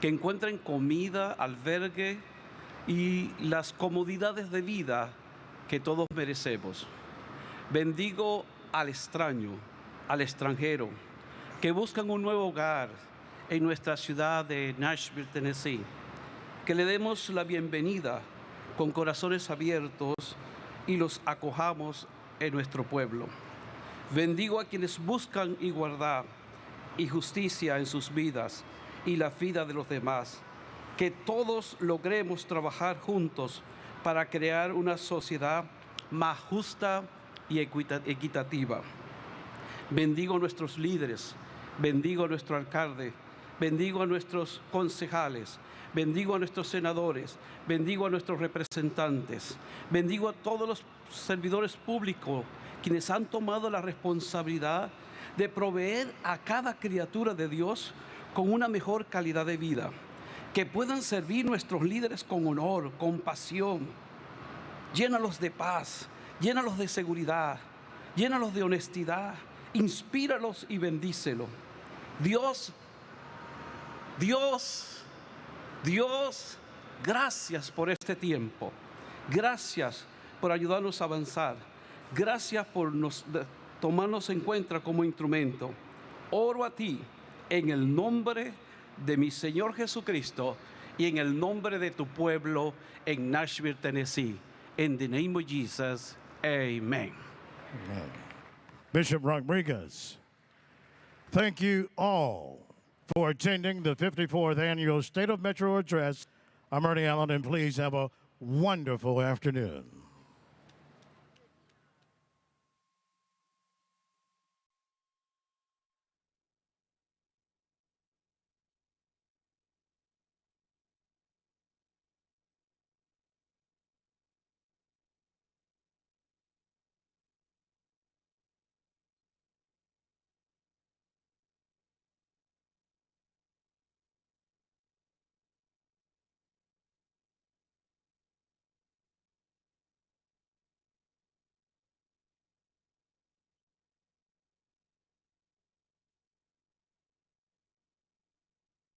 que encuentren comida, albergue y las comodidades de vida que todos merecemos. Bendigo al extraño, al extranjero, que buscan un nuevo hogar en nuestra ciudad de Nashville, Tennessee. Que le demos la bienvenida con corazones abiertos y los acojamos en nuestro pueblo. Bendigo a quienes buscan igualdad y justicia en sus vidas y la vida de los demás. Que todos logremos trabajar juntos para crear una sociedad más justa y equitativa. Bendigo a nuestros líderes, bendigo a nuestro alcalde, bendigo a nuestros concejales, bendigo a nuestros senadores, bendigo a nuestros representantes, bendigo a todos los servidores públicos quienes han tomado la responsabilidad de proveer a cada criatura de Dios con una mejor calidad de vida, que puedan servir nuestros líderes con honor, con pasión. Llénalos de paz, llénalos de seguridad, llénalos de honestidad, inspíralos y bendícelos. Dios, gracias por este tiempo. Gracias por ayudarnos a avanzar. Gracias por tomarnos en cuenta como instrumento. Oro a ti en el nombre de mi Señor Jesucristo y en el nombre de tu pueblo en Nashville, Tennessee. In the name of Jesus, amen. Amen. Bishop Rodriguez, thank you all for attending the 54th Annual State of Metro Address. I'm Ernie Allen, and please have a wonderful afternoon.